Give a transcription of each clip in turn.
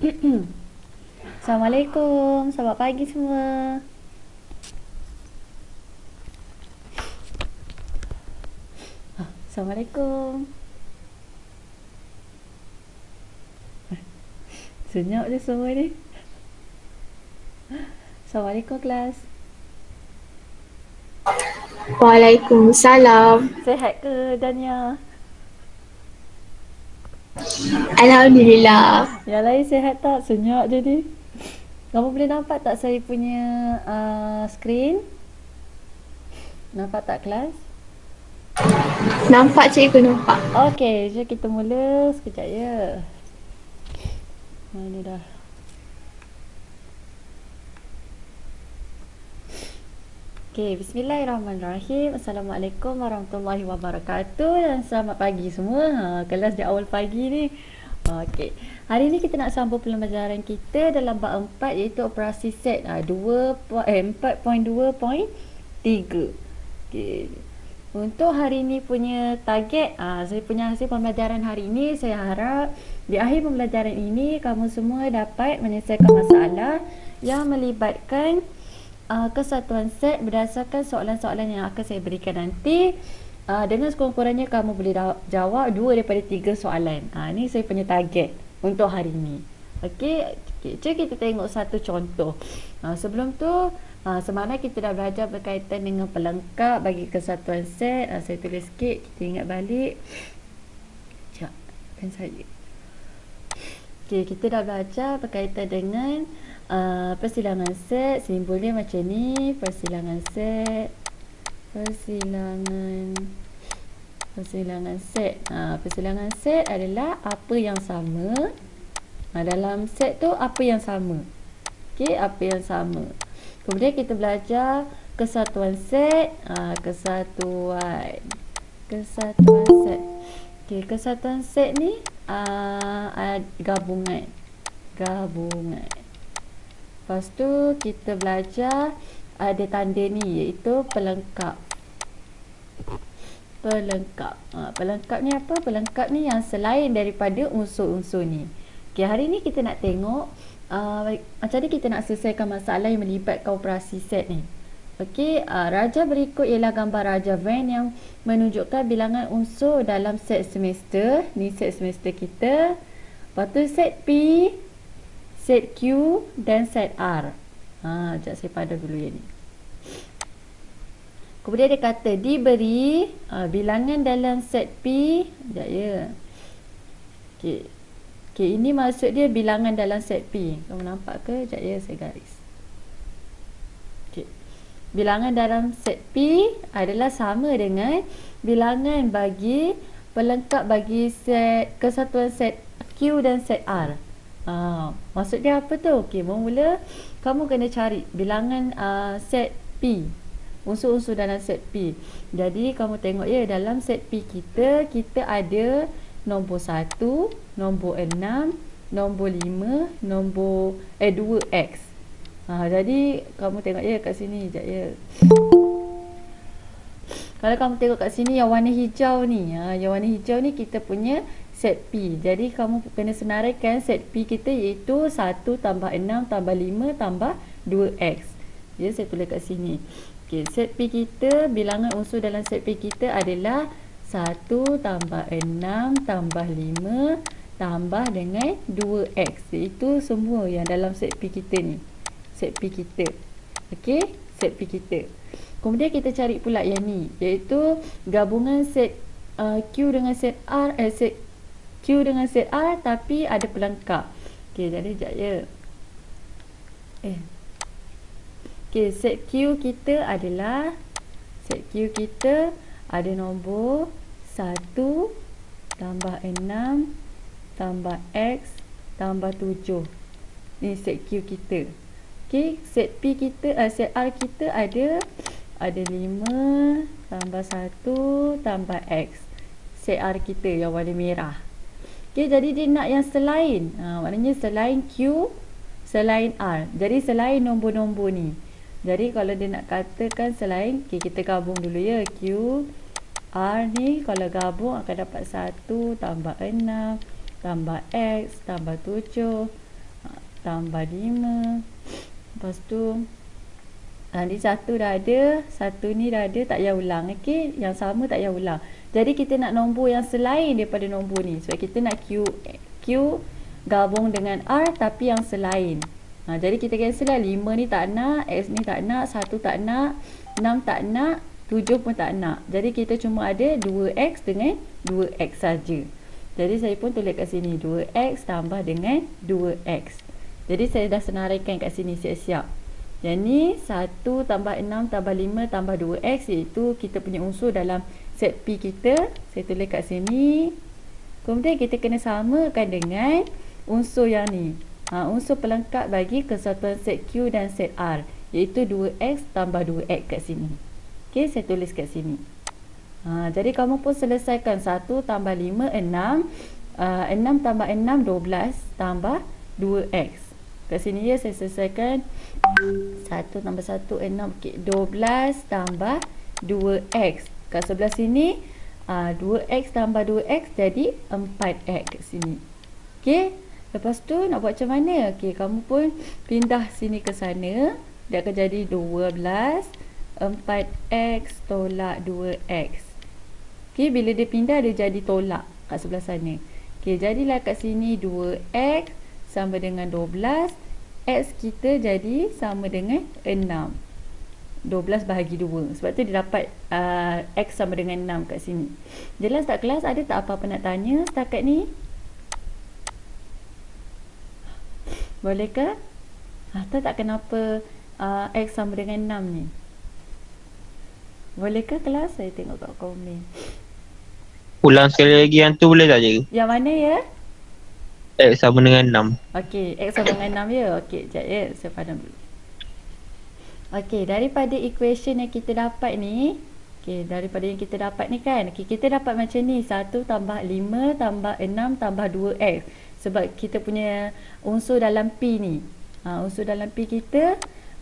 Assalamualaikum, selamat pagi semua. Assalamualaikum. Senyap je semua ni. Assalamualaikum kelas. Waalaikumsalam. Sehat ke Dania? Alhamdulillah. Yang lain sehat tak? Senyap je ni. Kamu boleh nampak tak saya punya skrin? Nampak tak kelas? Nampak cikgu nampak. Okey, jom kita mula sekejap ya. Mana dah? Okey, bismillahirrahmanirrahim. Assalamualaikum warahmatullahi wabarakatuh dan selamat pagi semua. Kelas di awal pagi ni. Okey. Hari ni kita nak sambung pembelajaran kita dalam bab 4 iaitu operasi set 4.2.3. Okey. Untuk hari ni punya target, saya punya hasil pembelajaran hari ini, saya harap di akhir pembelajaran ini kamu semua dapat menyelesaikan masalah yang melibatkan kesatuan set berdasarkan soalan-soalan yang akan saya berikan nanti. Dengan sekurang-kurangnya kamu boleh jawab 2 daripada 3 soalan. Ni saya punya target untuk hari ini. Okey, jom kita tengok satu contoh. Sebelum tu, semalam kita dah belajar berkaitan dengan pelengkap bagi kesatuan set. Saya tulis sikit, kita ingat balik. Sekejap, pen saya. Okey, kita dah belajar berkaitan dengan persilangan set. Simbolnya macam ni, persilangan set. Persilangan set. Persilangan set adalah apa yang sama. Dalam set tu apa yang sama. Okey, apa yang sama. Kemudian kita belajar kesatuan set. Kesatuan set. Okey, kesatuan set ni gabungan. Lepas tu kita belajar ada tanda ni iaitu pelengkap. Pelengkap ni apa? Pelengkap ni yang selain daripada unsur-unsur ni. Okay, hari ni kita nak tengok macam ni kita nak selesaikan masalah yang melibatkan operasi set ni. Okey, raja berikut ialah gambar raja Venn yang menunjukkan bilangan unsur dalam set semester. Ni set semester kita. Lepas tu set P, set Q dan set R. Sekejap saya padan dulu yang ni. Kemudian dia kata diberi bilangan dalam set P. Sekejap ya. Okey, ini maksud dia bilangan dalam set P. Kamu nampak ke? Sekejap ya, saya garis. Okey. Bilangan dalam set P adalah sama dengan bilangan bagi pelengkap bagi set kesatuan set Q dan set R. Maksud dia apa tu? Okey, mula kamu kena cari bilangan set P. Unsur-unsur dalam set P. Jadi kamu tengok ya, dalam set P kita ada nombor 1, nombor 6, nombor 5, nombor 2x. Jadi kamu tengok ya kat sini, sekejap ya. Kalau kamu tengok kat sini yang warna hijau ni, yang warna hijau ni kita punya set P. Jadi kamu kena senaraikan set P kita iaitu 1 tambah 6 tambah 5 tambah 2x. Ya, saya tulis kat sini. Okey, set P kita, bilangan unsur dalam set P kita adalah 1 tambah 6 tambah 5 tambah dengan 2x. Itu semua yang dalam set P kita ni. Set P kita. Okey, set P kita. Kemudian kita cari pula yang ni, iaitu gabungan set Q dengan set R, set Q dengan set R tapi ada pelengkap. Okey, jadi sekejap ya. Okey, set Q kita ada nombor 1 tambah 6 tambah X tambah 7. Ni set Q kita. Okey, set P kita, set R kita ada 5 tambah 1 tambah X. Set R kita yang warna merah. Okey, jadi dia nak yang selain. Maknanya selain Q, selain R. Jadi selain nombor-nombor ni. Jadi kalau dia nak katakan selain, okay, kita gabung dulu ya. Q, R ni kalau gabung akan dapat 1 tambah 6 tambah X tambah 7 tambah 5. Lepas tu ni satu dah ada, satu ni dah ada, tak payah ulang. Okey, yang sama tak payah ulang. Jadi kita nak nombor yang selain daripada nombor ni. Sebab kita nak Q gabung dengan R tapi yang selain. Jadi kita cancel lah. 5 ni tak nak, X ni tak nak, 1 tak nak, 6 tak nak, 7 pun tak nak. Jadi kita cuma ada 2X dengan 2X saja. Jadi saya pun tulis kat sini 2X tambah dengan 2X. Jadi saya dah senaraikan kat sini siap-siap. Yang ni 1 tambah 6 tambah 5 tambah 2X, iaitu kita punya unsur dalam set P kita. Saya tulis kat sini. Kemudian kita kena samakan dengan unsur yang ni. Unsur pelengkap bagi kesatuan set Q dan set R, iaitu 2X tambah 2X kat sini. Okey, saya tulis kat sini. Jadi kamu pun selesaikan 1 tambah 5, 6. 6 tambah 6, 12 tambah 2X. Kat sini ya, saya selesaikan 1 tambah 1, 6. Okay, 12 tambah 2X. Kat sebelah sini 2X tambah 2X jadi 4X kat sini. Okay, lepas tu nak buat macam mana? Okay, kamu pun pindah sini ke sana. Dia akan jadi 12 4X tolak 2X. Okay, bila dia pindah dia jadi tolak kat sebelah sana. Okay, jadilah kat sini 2X sama dengan 12. X kita jadi sama dengan 6. 12 bahagi 2. Sebab tu dia dapat X sama dengan 6 kat sini. Jelas tak kelas? Ada tak apa-apa nak tanya setakat ni? Boleh ke? Tahu tak kenapa X sama dengan 6 ni? Boleh ke kelas? Saya tengok kat komen. Ulang sekali lagi yang tu boleh tak je? Yang mana ya? X sama dengan 6. Okey, X sama dengan 6 ya. Okey, sekejap ya. Saya padam dulu. Okey, daripada equation yang kita dapat ni, daripada yang kita dapat ni kan, kita dapat macam ni, 1 tambah 5 tambah 6 tambah 2X. Sebab kita punya unsur dalam P ni. Unsur dalam P kita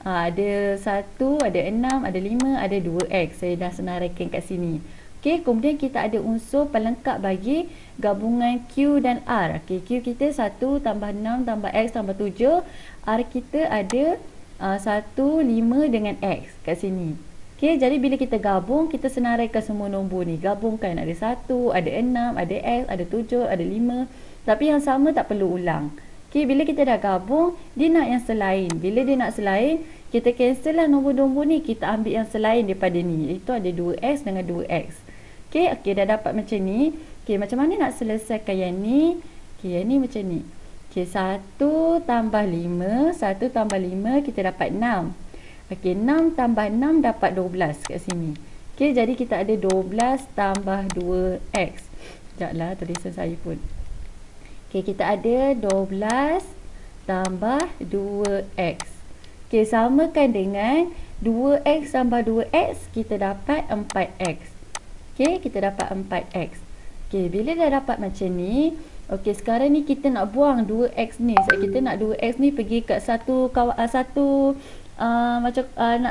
ada 1, ada 6, ada 5, ada 2X. Saya dah senaraikan kat sini. Okey, kemudian kita ada unsur pelengkap bagi gabungan Q dan R. Okey, Q kita 1 tambah 6 tambah X tambah 7. R kita ada 1, 5 dengan X kat sini. Okey, jadi bila kita gabung, kita senaraikan semua nombor ni. Gabungkan ada 1, ada 6, ada X, ada 7, ada 5. Tapi yang sama tak perlu ulang. Okey, bila kita dah gabung, dia nak yang selain. Bila dia nak selain, kita cancel lah nombor-nombor ni. Kita ambil yang selain daripada ni. Itu ada 2X dengan 2X. Okey, dah dapat macam ni. Okey, macam mana nak selesaikan yang ni? Okey, yang ni macam ni. Okey, 1 tambah 5. 1 tambah 5, kita dapat 6. Okey, 6 tambah 6 dapat 12 kat sini. Okey, jadi kita ada 12 tambah 2X. Sekejaplah tulisan saya pun. Okey, kita ada 12 tambah 2X. Okey, samakan dengan 2X tambah 2X, kita dapat 4X. Okey, kita dapat 4X. Okey, bila dah dapat macam ni, okey, sekarang ni kita nak buang 2X ni. Sebab kita nak 2X ni pergi kat nak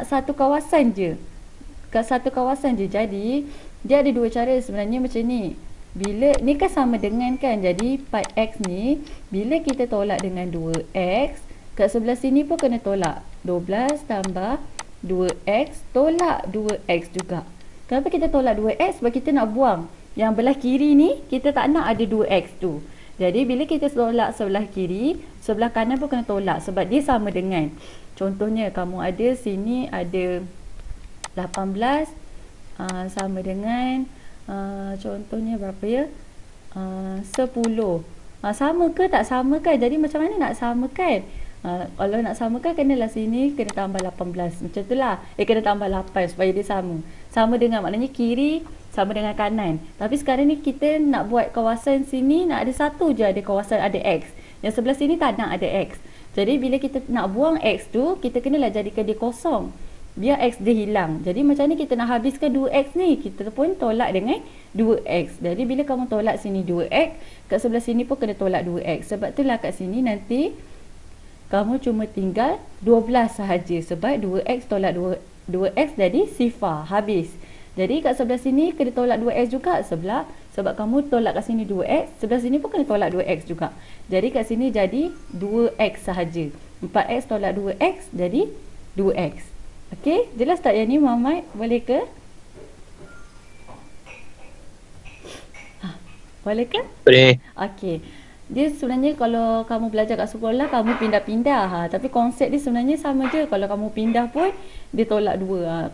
satu kawasan je. Kat satu kawasan je. Jadi, dia ada dua cara sebenarnya macam ni. Bila, ni kan sama dengan kan. Jadi, 4X ni, bila kita tolak dengan 2X, kat sebelah sini pun kena tolak. 12 tambah 2X, tolak 2X juga. Kenapa kita tolak 2X? Sebab kita nak buang yang belah kiri ni, kita tak nak ada 2X tu. Jadi bila kita tolak sebelah kiri, sebelah kanan pun kena tolak sebab dia sama dengan. Contohnya kamu ada sini ada 18 sama dengan contohnya berapa ya? 10. Sama ke tak sama kan? Jadi macam mana nak samakan? Kalau nak samakan, kenalah sini kena tambah 18. Macam tu lah. Kena tambah 8 supaya dia sama. Sama dengan, maknanya kiri sama dengan kanan. Tapi sekarang ni kita nak buat kawasan sini, nak ada satu je ada kawasan ada X. Yang sebelah sini tak nak ada X. Jadi bila kita nak buang X tu, kita kenalah jadikan dia kosong. Biar X dia hilang. Jadi macam ni kita nak habiskan 2X ni. Kita pun tolak dengan 2X. Jadi bila kamu tolak sini 2X, kat sebelah sini pun kena tolak 2X. Sebab itulah kat sini nanti kamu cuma tinggal 12 sahaja. Sebab 2X tolak 2X jadi sifar. Habis. Jadi kat sebelah sini kena tolak 2X juga. Sebab kamu tolak kat sini 2x, sebelah sini pun kena tolak 2x juga. Jadi kat sini jadi 2x sahaja. 4x tolak 2x jadi 2x. Okey, jelas tak yang ni Muhammad? Boleh ke? Boleh ke? Boleh. Okey. Dia sebenarnya kalau kamu belajar kat sekolah, kamu pindah-pindah. Tapi konsep dia sebenarnya sama je. Kalau kamu pindah pun, dia tolak 2.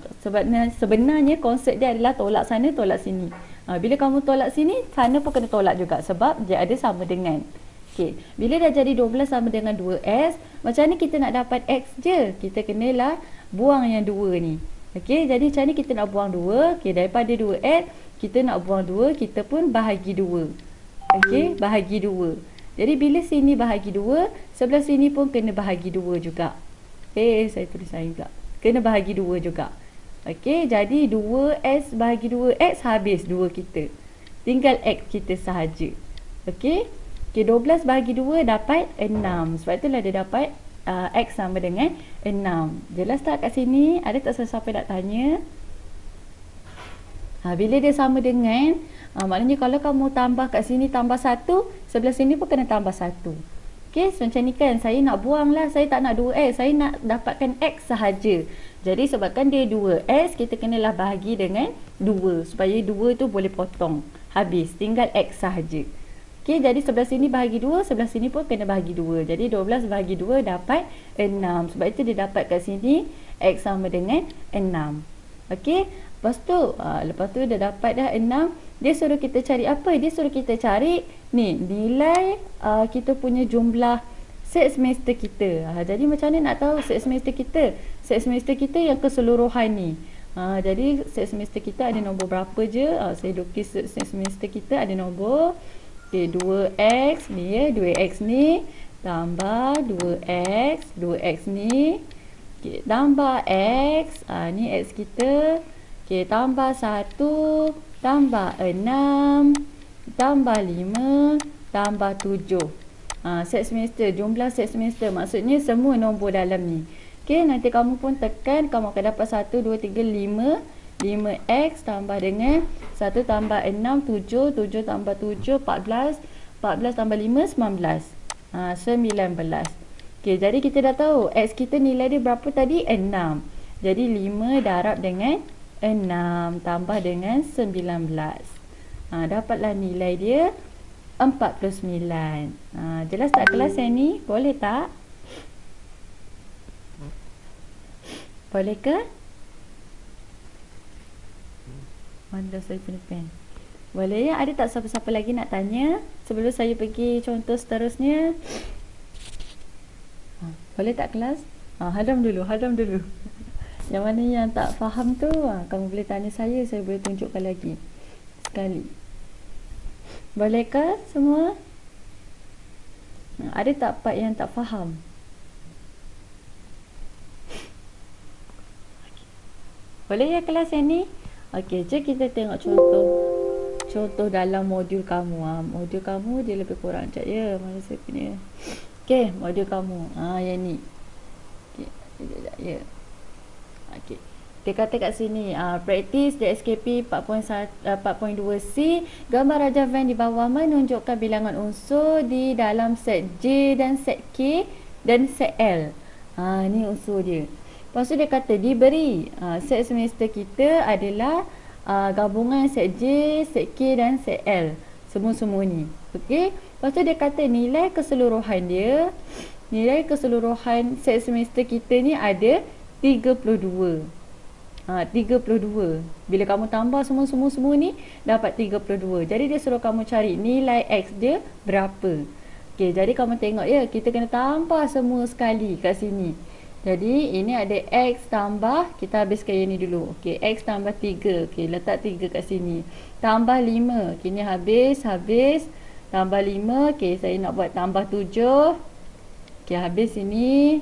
Sebenarnya konsep dia adalah tolak sana, tolak sini. Bila kamu tolak sini, sana pun kena tolak juga. Sebab dia ada sama dengan. Okey. Bila dah jadi 12 sama dengan 2s, macam ni kita nak dapat x je. Kita kenalah buang yang 2 ni. Okey, jadi macam ni kita nak buang 2. Okey, daripada 2x, kita nak buang 2, kita pun bahagi 2. Okey, bahagi 2. Jadi bila sini bahagi 2, sebelah sini pun kena bahagi 2 juga. Saya tulis lain pula. Kena bahagi 2 juga. Okey, jadi 2s bahagi 2x habis 2 kita. Tinggal x kita sahaja. Okey. Okey, 12 bahagi 2 dapat 6. Sebab itulah dia dapat x sama dengan 6. Jelas tak kat sini? Ada tak siapa nak tanya? Bila dia sama dengan, maknanya kalau kamu tambah kat sini tambah 1, sebelah sini pun kena tambah 1. Okey, macam ni kan, saya nak buang lah, saya tak nak 2x, saya nak dapatkan x sahaja. Jadi sebabkan dia 2x, kita kenalah bahagi dengan 2, supaya 2 tu boleh potong. Habis, tinggal x sahaja. Okey, jadi sebelah sini bahagi 2, sebelah sini pun kena bahagi 2. Jadi 12 bahagi 2 dapat 6. Sebab itu dia dapat kat sini x sama dengan 6. Okey, lepas tu dah dapat dah 6. Dia suruh kita cari apa? Dia suruh kita cari ni, nilai kita punya jumlah set semester kita. Jadi macam mana nak tahu set semester kita? Set semester kita yang keseluruhan ni. Jadi set semester kita ada nombor berapa je? Saya lukis set semester kita ada nombor. Okay, 2x ni ya, 2x ni tambah 2x, 2x ni. Okay, tambah x, ni x kita. Okay, tambah 1, tambah 6, tambah 5, tambah 7. Set semester, jumlah set semester. Maksudnya semua nombor dalam ni. Okay, nanti kamu pun tekan, kamu akan dapat 1, 2, 3, 5. 5x tambah dengan 1 tambah 6, 7, 7 tambah 7, 14, 14 tambah 5, 19. 19. Okay, jadi kita dah tahu x kita nilai dia berapa tadi? 6. Jadi 5 darab dengan 6 tambah dengan 19. Dapatlah nilai dia 49. Jelas tak kelas yang ni? Boleh tak? Boleh ke? Mana saya punya pen? Boleh ya? Ada tak siapa-siapa lagi nak tanya sebelum saya pergi contoh seterusnya? Boleh tak kelas? Hadam dulu. Yang mana yang tak faham tu, kamu boleh tanya saya boleh tunjukkan lagi sekali. Boleh ke semua? Ada tak part yang tak faham? Boleh ya kelas yang ni? Okey, jom kita tengok contoh dalam modul kamu. Modul kamu dia lebih kurang sekejap ya. Mana saya punya. Okey, modul kamu. Yang ni. Okey, sekejap ya. Okey. Dia kata kat sini, practice DSKP 4.2C, gambar Raja Venn di bawah menunjukkan bilangan unsur di dalam set J dan set K dan set L. Ni unsur dia. Lepas tu dia kata diberi set semester kita adalah gabungan set J, set K dan set L. Semua-semua ni. Okey. Lepas tu dia kata nilai keseluruhan dia, nilai keseluruhan set semester kita ni ada 32. 32. Bila kamu tambah semua ni dapat 32. Jadi dia suruh kamu cari nilai X dia berapa. Okey, jadi kamu tengok ya, kita kena tambah semua sekali kat sini. Jadi ini ada X tambah, kita habiskan yang ni dulu. Okey, X tambah 3. Okey, letak 3 kat sini. Tambah 5. Okey, ni habis. Tambah 5. Okey, saya nak buat tambah 7. Okey, habis sini.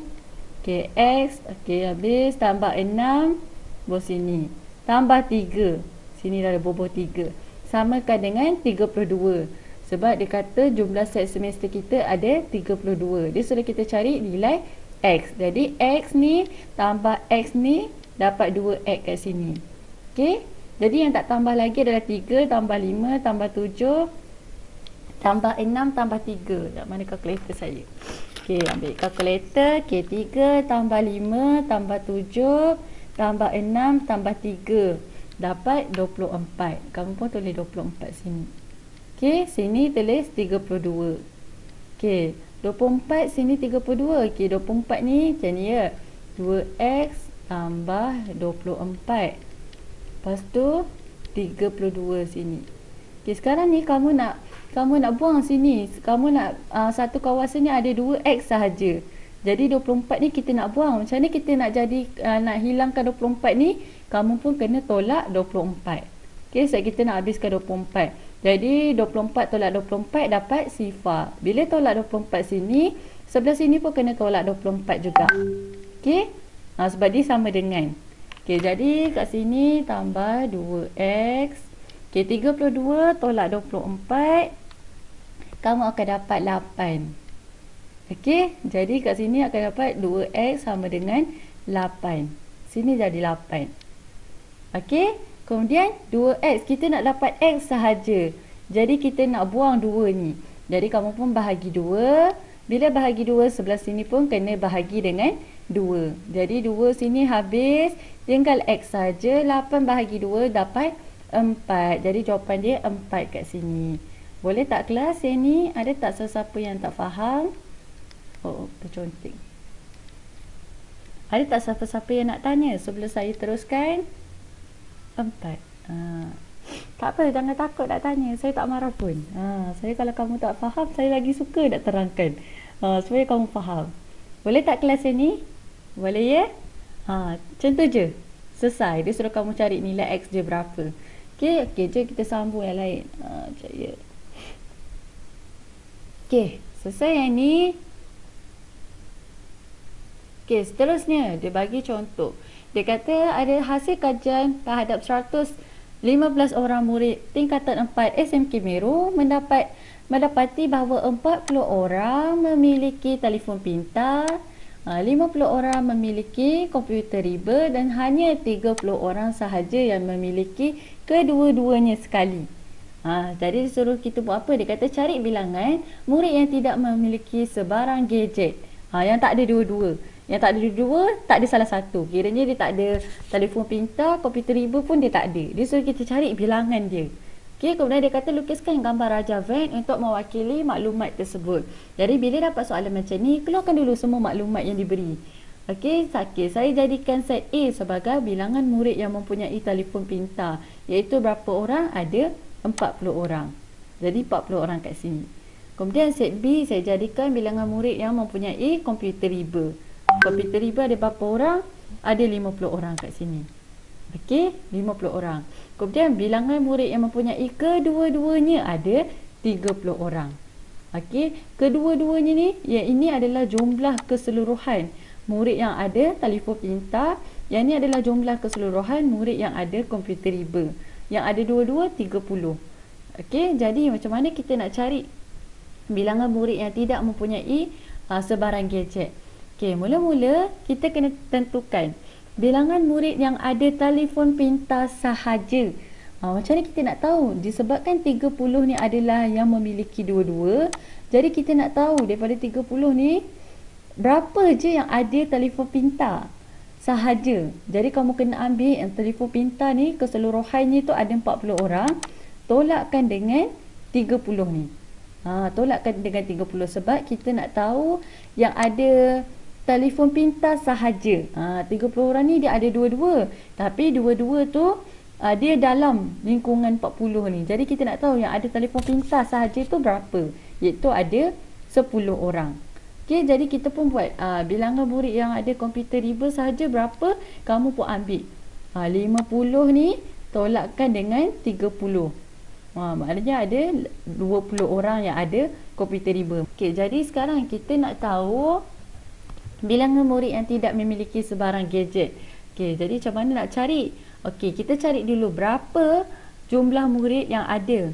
Okey, X. Okey, habis. Tambah 6. Bawah sini. Tambah 3. Sini dah ada boboh 3. Samakan dengan 32. Sebab dia kata jumlah set semester kita ada 32. Dia suruh kita cari nilai X. Jadi X ni tambah X ni dapat 2X kat sini. Okey. Jadi yang tak tambah lagi adalah 3 tambah 5 tambah 7 tambah 6 tambah 3. Tak mana kalkulator saya? Okey, ambil kalkulator. Okey, 3 tambah 5 tambah 7 tambah 6 tambah 3. Dapat 24. Kamu pun tulis 24 sini. Okey, sini tulis 32. Okey, 24 sini 32. Okey, 24 ni macam ni ya. 2x tambah 24. Lepas tu 32 sini. Okey, sekarang ni kamu nak buang sini. Kamu nak satu kawasan ni ada 2x sahaja. Jadi 24 ni kita nak buang. Macam ni kita nak nak hilangkan 24 ni, kamu pun kena tolak 24. Okey, sebab kita nak habiskan 24. Jadi 24 tolak 24 dapat sifar. Bila tolak 24 sini, sebelah sini pun kena tolak 24 juga. Okey? Sebab dia sama dengan. Okey, jadi kat sini tambah 2x. Okey, 32 tolak 24, kamu akan dapat 8. Okey, jadi kat sini akan dapat 2x sama dengan 8. Sini jadi 8. Okey, kemudian 2x, kita nak dapat x sahaja. Jadi kita nak buang 2 ni. Jadi kamu pun bahagi 2. Bila bahagi 2, sebelah sini pun kena bahagi dengan 2. Jadi 2 sini habis, tinggal x saja. 8 bahagi 2 dapat 4. Jadi jawapan dia 4 kat sini. Boleh tak kelas yang ni? Ada tak sesiapa yang tak faham? Oh, tercontik. Ada tak siapa-siapa yang nak tanya sebelum saya teruskan? 4. Tak apa, jangan takut nak tanya. Saya tak marah pun. Saya kalau kamu tak faham, saya lagi suka nak terangkan. Supaya kamu faham. Boleh tak kelas ini? Boleh ya? Macam tu je. Selesai. Dia suruh kamu cari nilai x je berapa. Okey, jom kita sambung yang lain. Sekejap ya. Okey, selesai yang ni. Okey, seterusnya dia bagi contoh. Dia kata ada hasil kajian terhadap 115 orang murid tingkatan 4 SMK Meru mendapati bahawa 40 orang memiliki telefon pintar, 50 orang memiliki komputer riba dan hanya 30 orang sahaja yang memiliki kedua-duanya sekali. Jadi disuruh kita buat apa? Dia kata cari bilangan murid yang tidak memiliki sebarang gadget. Yang tak ada dua-dua. Yang tak ada dua-dua, tak ada salah satu. Kiranya dia tak ada telefon pintar, komputer riba pun dia tak ada. Dia suruh kita cari bilangan dia. Okey, kemudian dia kata lukiskan gambar Raja Van untuk mewakili maklumat tersebut. Jadi bila dapat soalan macam ni, keluarkan dulu semua maklumat yang diberi. Okey, saya jadikan set A sebagai bilangan murid yang mempunyai telefon pintar. Iaitu berapa orang? Ada 40 orang. Jadi 40 orang kat sini. Kemudian set B saya jadikan bilangan murid yang mempunyai komputer riba. Komputer riba ada berapa orang? Ada 50 orang kat sini. Okey, 50 orang. Kemudian bilangan murid yang mempunyai kedua-duanya ada 30 orang. Okey, kedua-duanya ni, yang ini adalah jumlah keseluruhan murid yang ada telefon pintar. Yang ini adalah jumlah keseluruhan murid yang ada komputer riba. Yang ada dua-dua 30. Okey, jadi macam mana kita nak cari bilangan murid yang tidak mempunyai sebarang gadget? Okey, mula-mula kita kena tentukan bilangan murid yang ada telefon pintar sahaja. Macam mana kita nak tahu? Disebabkan 30 ni adalah yang memiliki dua-dua. Jadi kita nak tahu daripada 30 ni berapa je yang ada telefon pintar sahaja. Jadi kamu kena ambil yang telefon pintar ni keseluruhannya tu ada 40 orang. Tolakkan dengan 30 ni. Tolakkan dengan 30 sebab kita nak tahu yang ada telefon pintar sahaja. 30 orang ni dia ada dua-dua. Tapi dua-dua tu dia dalam lingkungan 40 ni. Jadi kita nak tahu yang ada telefon pintar sahaja tu berapa. Iaitu ada 10 orang. Okey, jadi kita pun buat bilangan murid yang ada komputer riba sahaja berapa. Kamu pun ambil 50 ni tolakkan dengan 30. Maknanya ada 20 orang yang ada komputer riba. Okey, jadi sekarang kita nak tahu bilangan murid yang tidak memiliki sebarang gadget. Okey, jadi macam mana nak cari? Okey, kita cari dulu berapa jumlah murid yang ada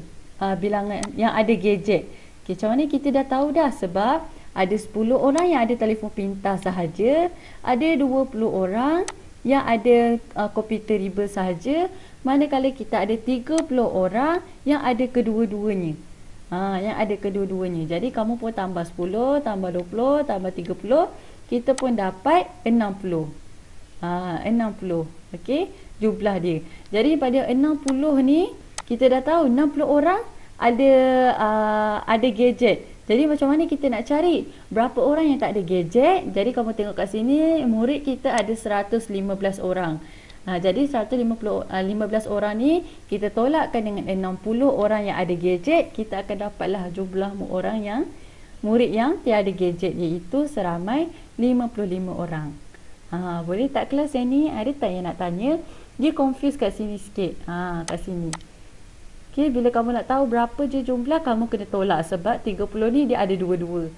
bilangan yang ada gadget. Okey, macam mana kita dah tahu dah sebab ada 10 orang yang ada telefon pintar sahaja, ada 20 orang yang ada komputer riba sahaja, manakala kita ada 30 orang yang ada kedua-duanya. Yang ada kedua-duanya. Jadi kamu pun tambah 10, tambah 20, tambah 30, kita pun dapat 60. 60. Okey, jumlah dia. Jadi pada 60 ni kita dah tahu 60 orang ada gadget. Jadi macam mana kita nak cari berapa orang yang tak ada gadget? Jadi kamu tengok kat sini, murid kita ada 115 orang. Jadi 115 orang ni kita tolakkan dengan 60 orang yang ada gadget, kita akan dapatlah jumlah orang yang murid yang tiada gadget, iaitu seramai 55 orang. Boleh tak kelas yang ni? Ada tak yang nak tanya? Dia confuse kat sini sikit. Kat sini. Okay, bila kamu nak tahu berapa je jumlah, kamu kena tolak sebab 30 ni dia ada dua-dua.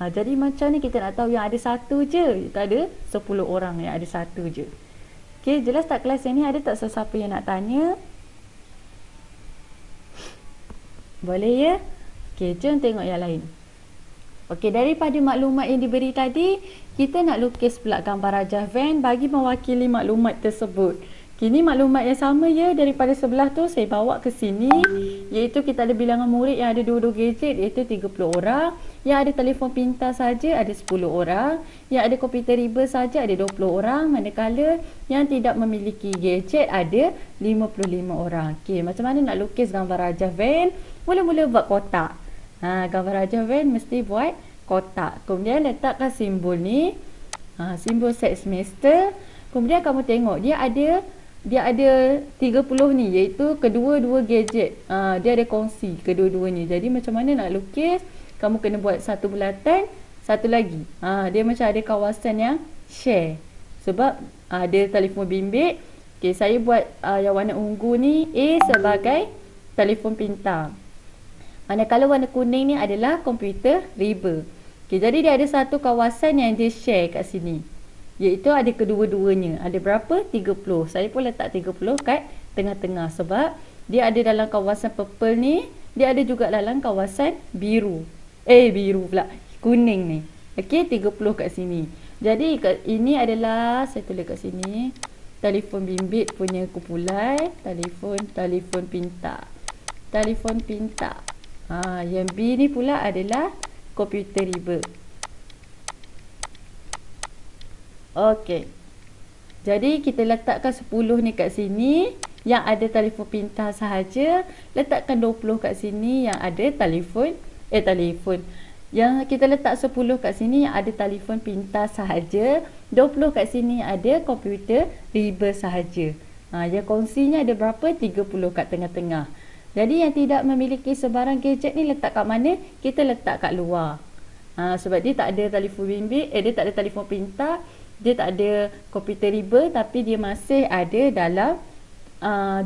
Jadi macam ni kita nak tahu yang ada satu je. Tak ada 10 orang yang ada satu je. Okay, jelas tak kelas yang ni? Ada tak sesiapa yang nak tanya? Boleh ya? Okay, jom tengok yang lain. Okey, daripada maklumat yang diberi tadi, kita nak lukis pula gambar rajah van bagi mewakili maklumat tersebut. Kini maklumat yang sama ya, daripada sebelah tu saya bawa ke sini, iaitu kita ada bilangan murid yang ada dua-dua gadget, iaitu 30 orang, yang ada telefon pintar saja ada 10 orang, yang ada komputer riba saja ada 20 orang, manakala yang tidak memiliki gadget ada 55 orang. Okey, macam mana nak lukis gambar rajah van? Mula-mula buat kotak. Gambar rajah van mesti buat kotak. Kemudian letakkan simbol ni, simbol set semester. Kemudian kamu tengok dia ada 30 ni, iaitu kedua-dua gadget. Dia ada kongsi kedua-duanya. Jadi macam mana nak lukis? Kamu kena buat satu bulatan, satu lagi. Dia macam ada kawasan yang share. Sebab ada telefon bimbit. Okay, saya buat yang warna ungu ni A sebagai telefon pintar. Manakala warna kuning ni adalah komputer riba. Okay, jadi dia ada satu kawasan yang dia share kat sini, iaitu ada kedua-duanya. Ada berapa? 30. Saya pun letak 30 kat tengah-tengah sebab dia ada dalam kawasan purple ni, dia ada juga dalam kawasan biru. Biru pula. Kuning ni. Okey, 30 kat sini. Jadi ini adalah, saya tulis kat sini, telefon bimbit punya kumpulan, telefon pintar. Telefon pintar. Yang B ni pula adalah komputer riba. Okey. Jadi kita letakkan 10 ni kat sini yang ada telefon pintar sahaja, letakkan 20 kat sini yang ada telefon. Yang kita letak 10 kat sini yang ada telefon pintar sahaja, 20 kat sini ada komputer riba sahaja. Yang kongsinya ada berapa? 30 kat tengah-tengah. Jadi yang tidak memiliki sebarang gadget ni letak kat mana? Kita letak kat luar. Sebab dia tak ada telefon bimbit, dia tak ada telefon pintar, dia tak ada komputer riba, tapi dia masih ada dalam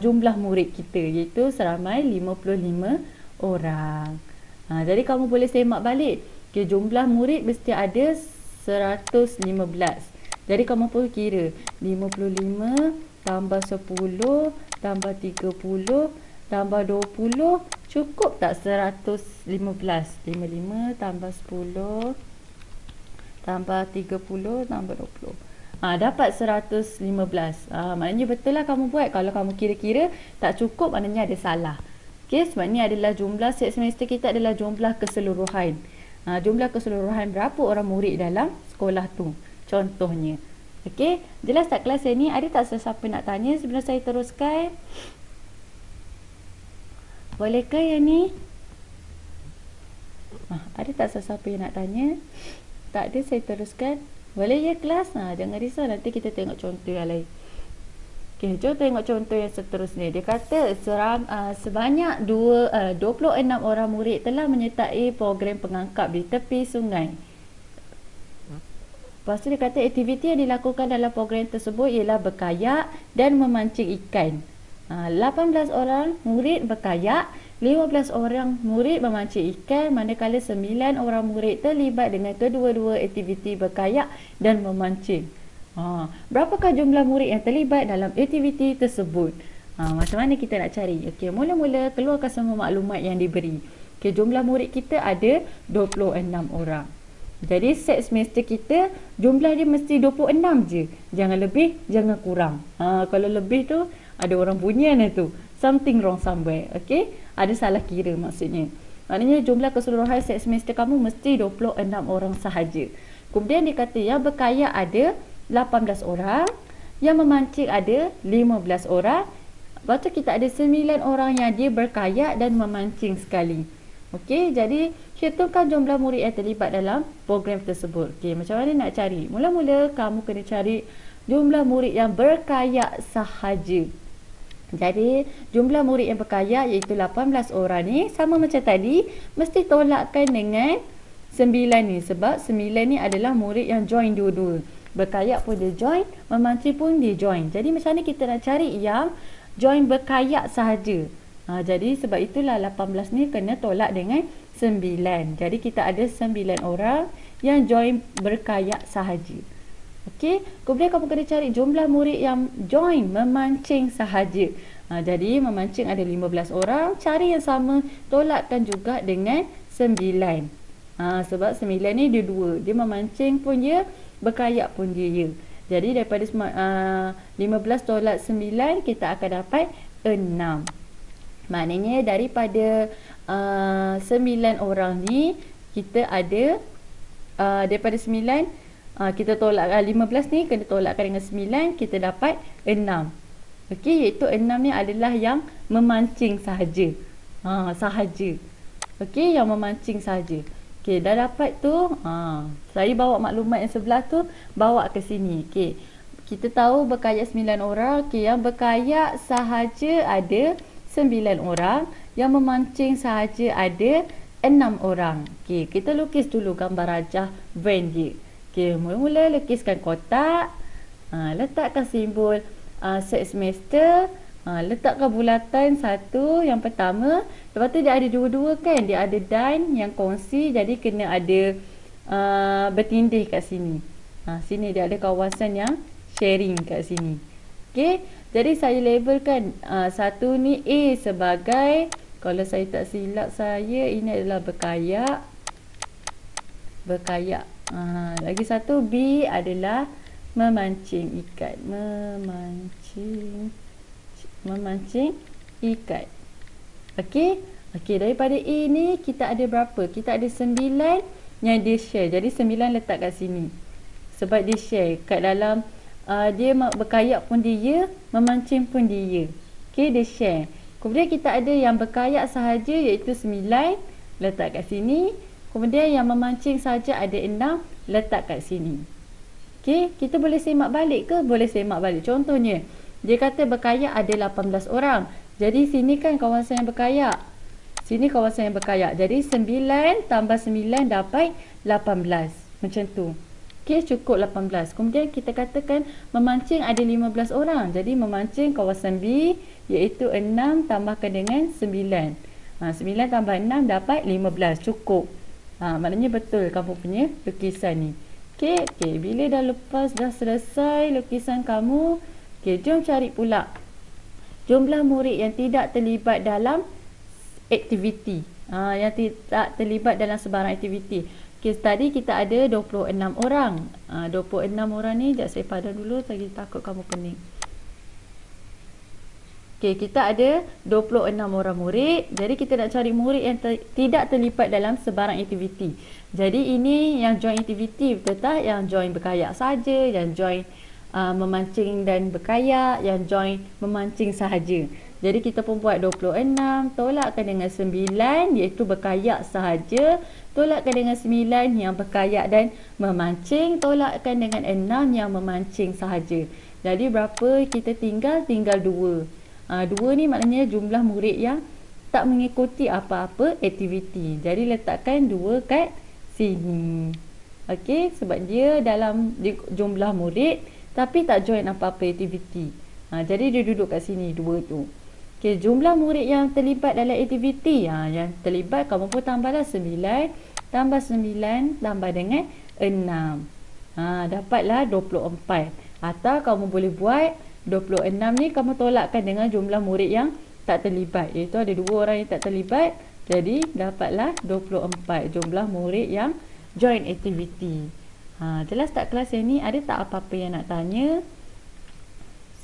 jumlah murid kita, iaitu seramai 55 orang. Jadi kamu boleh semak balik. Okay, jumlah murid mesti ada 115. Jadi kamu pun kira 55 tambah 10 tambah 30 tambah 20, cukup tak 115? 55 tambah 10 tambah 30 tambah 20. Dapat 115. Maknanya betul lah kamu buat. Kalau kamu kira-kira tak cukup, maknanya ada salah. Okey, sebab ni adalah jumlah set semester kita adalah jumlah keseluruhan. Jumlah keseluruhan berapa orang murid dalam sekolah tu. Contohnya. Okey, jelas tak kelas ni? Ada tak sesiapa nak tanya sebelum saya teruskan? Bolehkah yang ni? Ada tak sesiapa yang nak tanya? Tak ada, saya teruskan. Boleh ya kelas? Jangan risau, nanti kita tengok contoh yang lain. Okey, jom tengok contoh yang seterusnya. Dia kata sebanyak 26 orang murid telah menyertai program pengangkap di tepi sungai. Lepas tu dia kata aktiviti yang dilakukan dalam program tersebut ialah berkayak dan memancing ikan. 18 orang murid berkayak, 15 orang murid memancing ikan, manakala 9 orang murid terlibat dengan kedua-dua aktiviti berkayak dan memancing. Berapakah jumlah murid yang terlibat dalam aktiviti tersebut? Macam mana kita nak cari? Okey, mula-mula keluarkan semua maklumat yang diberi. Okey, jumlah murid kita ada 26 orang. Jadi set semester kita jumlah dia mesti 26 je. Jangan lebih, jangan kurang. Kalau lebih tu ada orang bunyian tu. Something wrong somewhere. Okay? Ada salah kira maksudnya. Maknanya jumlah keseluruhan set semester kamu mesti 26 orang sahaja. Kemudian dia kata yang berkayak ada 18 orang. Yang memancing ada 15 orang. Lepas tu kita ada 9 orang yang dia berkayak dan memancing sekali. Okey, jadi hitungkan jumlah murid yang terlibat dalam program tersebut. Okey, macam mana nak cari? Mula-mula kamu kena cari jumlah murid yang berkayak sahaja. Jadi, jumlah murid yang berkayak iaitu 18 orang ni sama macam tadi, mesti tolakkan dengan 9 ni sebab 9 ni adalah murid yang join dua-dua. Berkayak pun dia join, memancing pun dia join. Jadi macam mana kita nak cari yang join berkayak sahaja? Jadi sebab itulah 18 ni kena tolak dengan 9. Jadi kita ada 9 orang yang join berkayak sahaja. Okey, kemudian kamu kena cari jumlah murid yang join memancing sahaja. Jadi memancing ada 15 orang, cari yang sama, tolakkan juga dengan 9. Sebab 9 ni dia dua, dia memancing pun dia, berkayak pun dia. Jadi daripada 15 tolak 9 kita akan dapat 6. Maknanya daripada 9 orang ni kita ada daripada 9 kita tolak 15 ni kena tolakkan dengan 9, kita dapat 6. Okey, iaitu 6 ni adalah yang memancing sahaja. Sahaja. Okey, yang memancing sahaja. Okey, dah dapat tu, saya bawa maklumat yang sebelah tu bawa ke sini. Okey. Kita tahu berkayak 9 orang. Okey, yang berkayak sahaja ada 9 orang, yang memancing sahaja ada 6 orang. Okey, kita lukis dulu gambar rajah van dia. Okey, mula-mula lukiskan kotak, letakkan simbol set semester, letakkan bulatan satu yang pertama. Lepas tu dia ada dua-dua kan, dia ada dan yang kongsi, jadi kena ada bertindih kat sini. Sini dia ada kawasan yang sharing kat sini. Okey, jadi saya labelkan satu ni A sebagai, kalau saya tak silap saya, ini adalah berkayak. Lagi satu B adalah memancing ikat. Memancing ikat. Okey. Okey, daripada A ni kita ada berapa? Kita ada 9 yang dia share. Jadi 9 letak kat sini. Sebab dia share kat dalam dia berkayak pun dia, memancing pun dia. Okey, dia share. Kemudian kita ada yang berkayak sahaja iaitu 9, letak kat sini. Kemudian yang memancing saja ada 6, letak kat sini. Okey, kita boleh semak balik ke? Boleh semak balik. Contohnya, dia kata berkayak ada 18 orang. Jadi sini kan kawasan yang berkayak. Sini kawasan yang berkayak. Jadi 9 tambah 9 dapat 18. Macam tu. Okey, cukup 18. Kemudian kita katakan memancing ada 15 orang. Jadi memancing kawasan B iaitu 6 tambahkan dengan 9. 9 tambah 6 dapat 15. Cukup. Maknanya betul kamu punya lukisan ni. Okey, bila dah lepas, dah selesai lukisan kamu, okey, jom cari pula jumlah murid yang tidak terlibat dalam aktiviti. Yang tidak terlibat dalam sebarang aktiviti. Okey, tadi kita ada 26 orang. 26 orang ni, sekejap saya padam dulu, saya takut kamu pening. Okey, kita ada 26 orang murid. Jadi kita nak cari murid yang tidak terlibat dalam sebarang aktiviti. Jadi ini yang join aktiviti, betul tak? Yang join berkayak saja, yang join memancing dan berkayak, yang join memancing sahaja. Jadi kita pun buat 26, tolakkan dengan 9 iaitu berkayak sahaja, tolakkan dengan 9 yang berkayak dan memancing, tolakkan dengan 6 yang memancing sahaja. Jadi berapa kita tinggal? Tinggal 2. 2 ni maknanya jumlah murid yang tak mengikuti apa-apa aktiviti. Jadi letakkan 2 kat sini. Okey, sebab dia dalam jumlah murid tapi tak join apa-apa aktiviti. Jadi dia duduk kat sini 2 tu. Okey, jumlah murid yang terlibat dalam aktiviti, yang terlibat kamu pun tambahlah 9 tambah 9 tambah dengan 6. Dapatlah 24. Atau kamu boleh buat 26 ni kamu tolakkan dengan jumlah murid yang tak terlibat, iaitu ada 2 orang yang tak terlibat. Jadi dapatlah 24 jumlah murid yang join activity. Jelas tak kelas yang ni? Ada tak apa-apa yang nak tanya?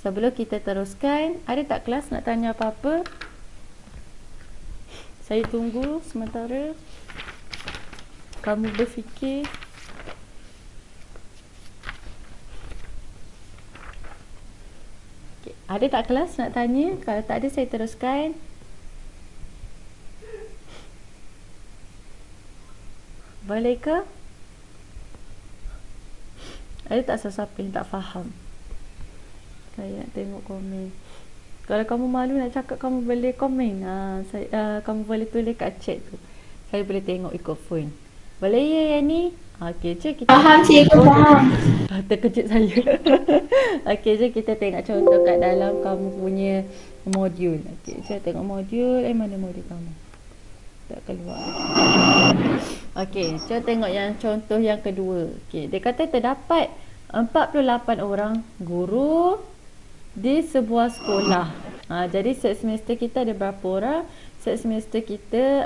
Sebelum kita teruskan, ada tak kelas nak tanya apa-apa? Saya tunggu sementara kamu berfikir. Okay. Ada tak kelas nak tanya? Kalau tak ada, saya teruskan. Boleh ke? Ada tak sesiapa yang tak faham? Saya nak tengok komen. Kalau kamu malu nak cakap, kamu boleh komen. Kamu boleh tulis kat chat tu. Saya boleh tengok ikut phone. Boleh ya yang ni? Okey, jom kita Faham cikgu, faham. terkejut saya. Okey, jom kita tengok contoh kat dalam kamu punya modul. Okey, jom tengok modul. Mana modul kamu? Tak keluar. Okey, jom tengok yang contoh yang kedua. Okey, dia kata terdapat 48 orang guru di sebuah sekolah. Jadi set semester kita ada berapa orang? Set semester kita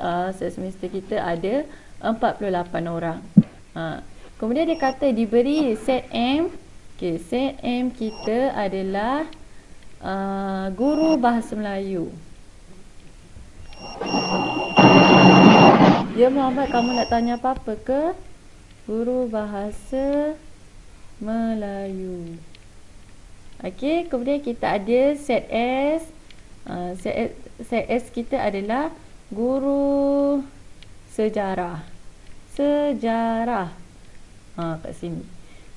ada 48 orang. Kemudian dia kata diberi set M. Okey, set M kita adalah guru bahasa Melayu. Ya Muhammad, kamu nak tanya apa-apa ke? Guru bahasa Melayu. Okey, kemudian kita ada set S. Set S kita adalah guru sejarah. Sejarah. Kat sini.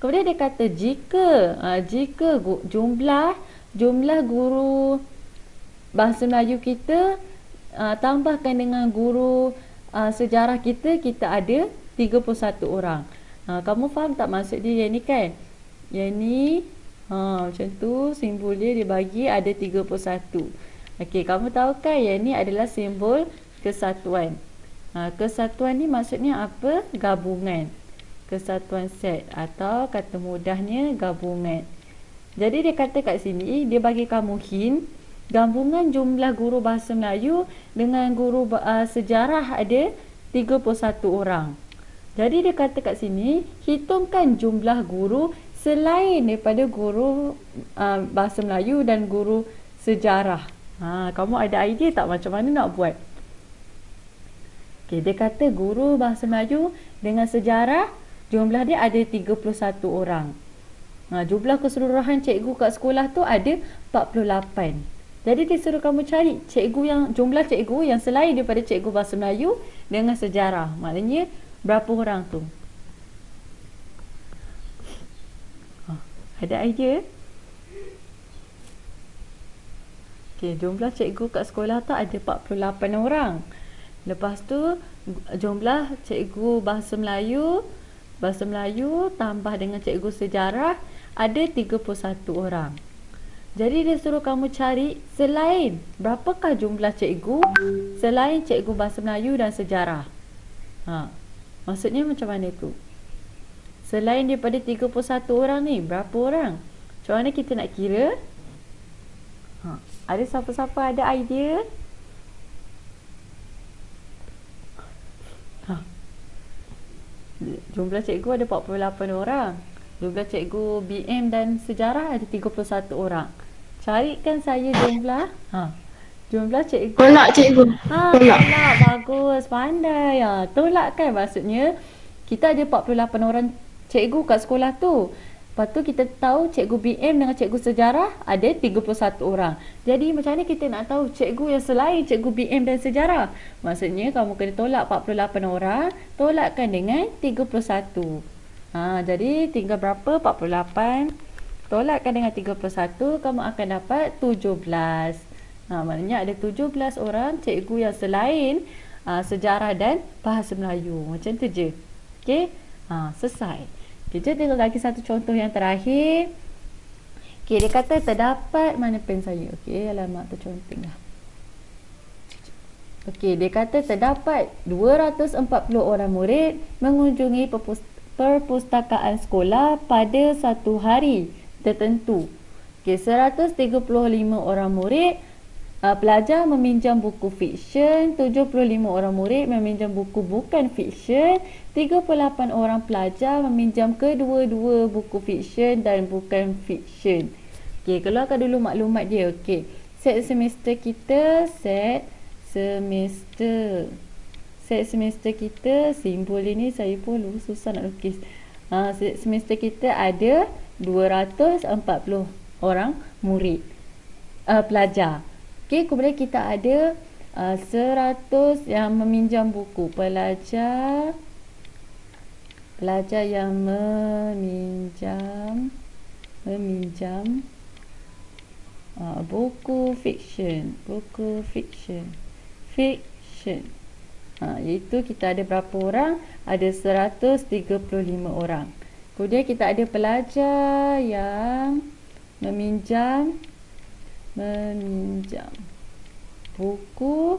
Kemudian dia kata jika jumlah guru bahasa Melayu kita tambahkan dengan guru sejarah kita ada 31 orang. Kamu faham tak maksud dia yang ni kan? Yang ni macam tu, simbol dia dibagi ada 31. Okey, kamu tahu kan yang ni adalah simbol kesatuan. Kesatuan ni maksudnya apa? Gabungan. Kesatuan set atau kata mudahnya gabungan. Jadi dia kata kat sini, dia bagi kamu hint, gabungan jumlah guru bahasa Melayu dengan guru sejarah ada 31 orang. Jadi dia kata kat sini, hitungkan jumlah guru selain daripada guru bahasa Melayu dan guru sejarah. Kamu ada idea tak macam mana nak buat? Okay, dia kata guru bahasa Melayu dengan sejarah jumlah dia ada 31 orang. Jumlah keseluruhan cikgu kat sekolah tu ada 48. Jadi dia suruh kamu cari jumlah cikgu yang selain daripada cikgu bahasa Melayu dengan sejarah. Maknanya berapa orang tu? Ada idea? Okey, jumlah cikgu kat sekolah tu ada 48 orang. Lepas tu jumlah cikgu bahasa Melayu tambah dengan cikgu sejarah ada 31 orang. Jadi dia suruh kamu cari selain berapakah jumlah cikgu selain cikgu bahasa Melayu dan sejarah. Maksudnya macam mana tu? Selain daripada 31 orang ni, berapa orang? Macam mana kita nak kira? Ada siapa-siapa ada idea? Jumlah cikgu ada 48 orang. Jumlah cikgu BM dan sejarah ada 31 orang. Carikan saya jumlah. Jumlah cikgu. Tolak cikgu. Tolak. Bagus. Pandai. Tolak kan maksudnya kita ada 48 orang cikgu kat sekolah tu. Lepas tu kita tahu cikgu BM dengan cikgu sejarah ada 31 orang. Jadi macam mana kita nak tahu cikgu yang selain cikgu BM dan sejarah? Maksudnya kamu kena tolak 48 orang, tolakkan dengan 31. Jadi tinggal berapa? 48. Tolakkan dengan 31, kamu akan dapat 17. Maknanya ada 17 orang cikgu yang selain sejarah dan bahasa Melayu. Macam tu je. Okey? Selesai. Kita tengok lagi satu contoh yang terakhir. Okey, dia kata terdapat, mana pen saya? Okey, alamak terconteng dah. Okey, dia kata terdapat 240 orang murid mengunjungi perpustakaan sekolah pada satu hari tertentu. Okey, 135 orang murid Pelajar meminjam buku fiksyen, 75 orang murid meminjam buku bukan fiksyen, 38 orang pelajar meminjam kedua-dua buku fiksyen dan bukan fiksyen. Okey, keluarkan dulu maklumat dia. Okey, set semester kita, set semester kita, simbol ini saya pun susah nak lukis. Set semester kita ada 240 orang murid, pelajar. Okey, kemudian kita ada 100 yang meminjam buku. Pelajar yang meminjam buku fiksyen. Iaitu kita ada berapa orang? Ada 135 orang. Kemudian kita ada pelajar yang meminjam buku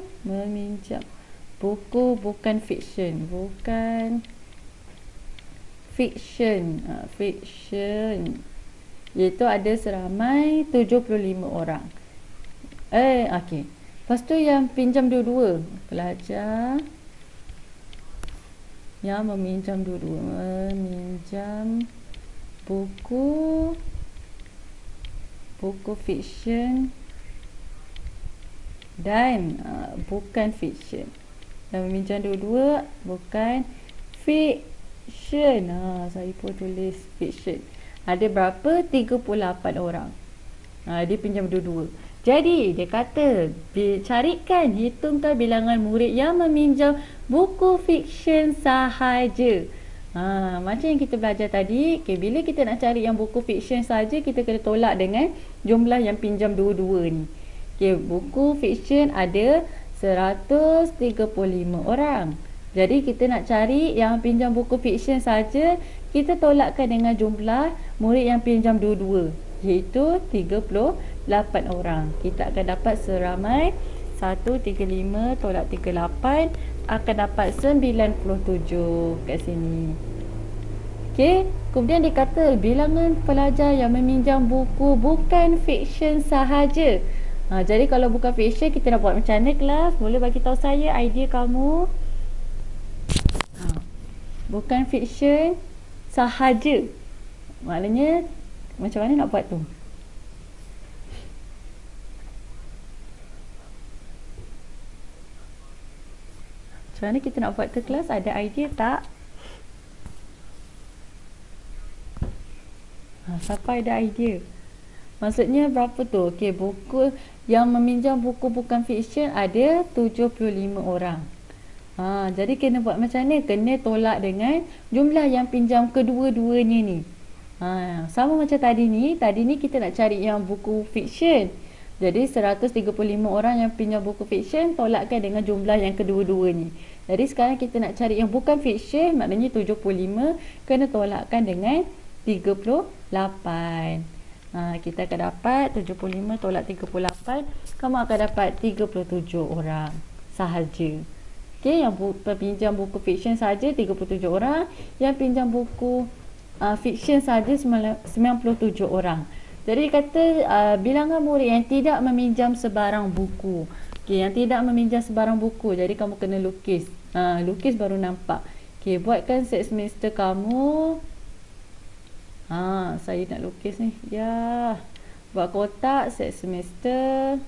bukan fiksyen, iaitu ada seramai 75 orang. Okey. Lepas tu yang pinjam dua-dua, pelajar yang meminjam buku fiksyen dan bukan fiksyen. Yang meminjam dua-dua bukan fiksyen. Saya pun tulis fiksyen. Ada berapa? 38 orang. Dia pinjam dua-dua. Jadi dia kata hitungkan bilangan murid yang meminjam buku fiksyen sahaja. Macam yang kita belajar tadi, bila kita nak cari yang buku fiksyen saja, kita kena tolak dengan jumlah yang pinjam dua-dua ni. Buku fiksyen ada 135 orang. Jadi kita nak cari yang pinjam buku fiksyen saja, kita tolakkan dengan jumlah murid yang pinjam dua-dua, iaitu 38 orang. Kita akan dapat seramai 135 tolak 38 akan dapat 97 kat sini. Okey, kemudian dia kata bilangan pelajar yang meminjam buku bukan fiksyen sahaja. Jadi kalau bukan fiksyen, kita nak buat macam mana kelas? Boleh bagi tahu saya idea kamu? Bukan fiksyen sahaja. Maknanya macam mana nak buat tu? Macam mana kita nak buat tu kelas? Ada idea tak? Siapa ada idea? Maksudnya berapa tu? Okey, buku yang meminjam buku bukan fiksyen ada 75 orang. Jadi kena buat macam ni, kena tolak dengan jumlah yang pinjam kedua-duanya ni. Sama macam tadi ni kita nak cari yang buku fiksyen. Jadi 135 orang yang pinjam buku fiksyen, tolakkan dengan jumlah yang kedua-dua ni. Jadi sekarang kita nak cari yang bukan fiksyen, maknanya 75 kena tolakkan dengan 38. Kita akan dapat 75 tolak 38, kamu akan dapat 37 orang sahaja. Okey, yang pinjam buku fiksyen saja 37 orang, yang pinjam buku fiksyen saja 97 orang. Jadi kata bilangan murid yang tidak meminjam sebarang buku. Okey, yang tidak meminjam sebarang buku. Jadi kamu kena lukis. Lukis baru nampak. Okey, buatkan set semester kamu. Saya nak lukis ni. Ya. Buat kotak set semester.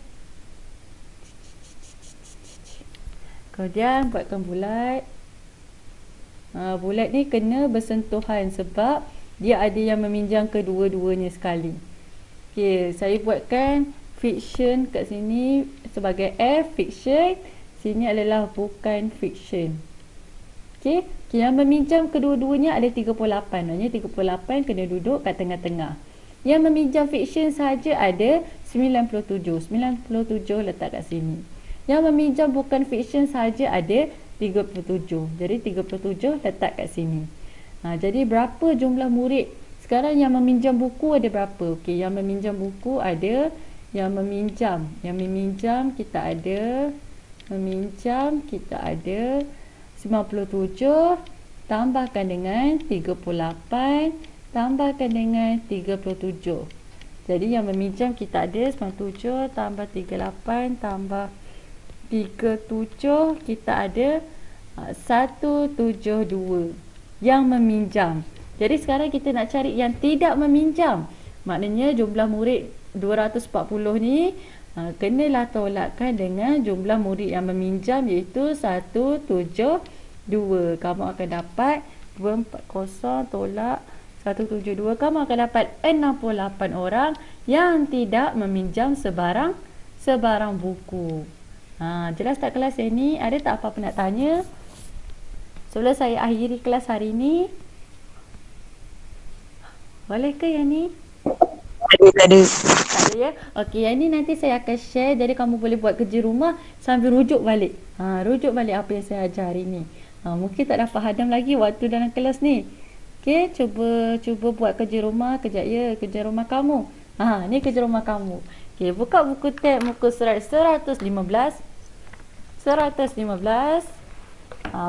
Kemudian buatkan bulat. Bulat ni kena bersentuhan sebab dia ada yang meminjam kedua-duanya sekali. Okey, saya buatkan fiksyen kat sini sebagai F, fiksyen. Sini adalah bukan fiksyen. Okey, yang meminjam kedua-duanya ada 38. Maksudnya 38 kena duduk kat tengah-tengah. Yang meminjam fiksyen saja ada 97. 97 letak kat sini. Yang meminjam bukan fiksyen saja ada 37. Jadi 37 letak kat sini. Jadi berapa jumlah murid? Sekarang yang meminjam buku ada berapa? Okey, yang meminjam buku ada, yang meminjam kita ada 97 tambahkan dengan 38 tambahkan dengan 37. Jadi yang meminjam kita ada 97 tambah 38 tambah 37, kita ada 172 yang meminjam. Jadi sekarang kita nak cari yang tidak meminjam. Maknanya jumlah murid 240 ni kenalah tolakkan dengan jumlah murid yang meminjam, iaitu 172. Kamu akan dapat 240 tolak 172, kamu akan dapat 68 orang yang tidak meminjam sebarang buku. Jelas tak kelas ini? Ada tak apa-apa nak tanya sebelum saya akhiri kelas hari ini? Boleh ke yang ni? Tak ada. Tak ada ya? Okey, yang ni nanti saya akan share, jadi kamu boleh buat kerja rumah sambil rujuk balik. Rujuk balik apa yang saya ajar hari ni. Mungkin tak dapat hadam lagi waktu dalam kelas ni. Okey, cuba buat kerja rumah kejap ya, kerja rumah kamu. Ni kerja rumah kamu. Okey, buka buku tab muka surat 115. 115.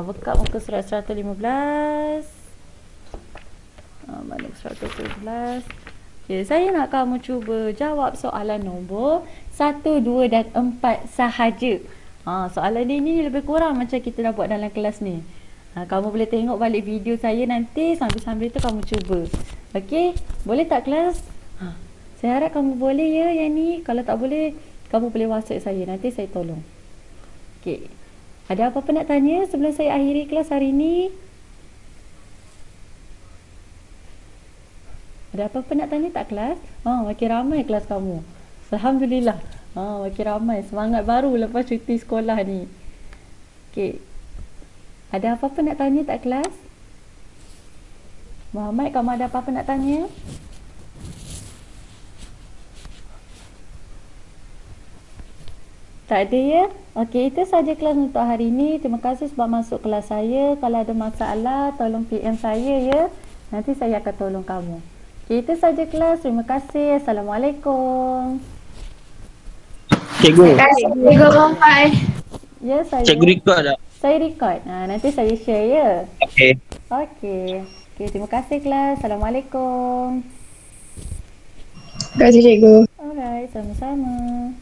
Buka muka surat 115. Mana 115? Okey, saya nak kamu cuba jawab soalan nombor 1, 2 dan 4 sahaja. Soalan ni lebih kurang macam kita dah buat dalam kelas ni. Kamu boleh tengok balik video saya nanti, sambil-sambil tu kamu cuba. Okey, boleh tak kelas? Saya harap kamu boleh ya yang ni. Kalau tak boleh, kamu boleh WhatsApp saya, nanti saya tolong. Okey. Ada apa-apa nak tanya sebelum saya akhiri kelas hari ni? Ada apa-apa nak tanya tak kelas? Makin ramai kelas kamu. Alhamdulillah. Makin ramai. Semangat baru lepas cuti sekolah ni. Okey. Ada apa-apa nak tanya tak kelas? Muhammad, kamu ada apa-apa nak tanya? Tak ada ya? Okey, itu saja kelas untuk hari ini. Terima kasih sebab masuk kelas saya. Kalau ada masalah, tolong PM saya ya. Nanti saya akan tolong kamu. Okey, itu saja kelas. Terima kasih. Assalamualaikum. Cikgu. Cikgu Muhammad. Ya, saya. Cikgu record tak? Saya record. Nanti saya share ya. Okey. Okey. Okey, terima kasih kelas. Assalamualaikum. Terima kasih cikgu. Alright, sama-sama.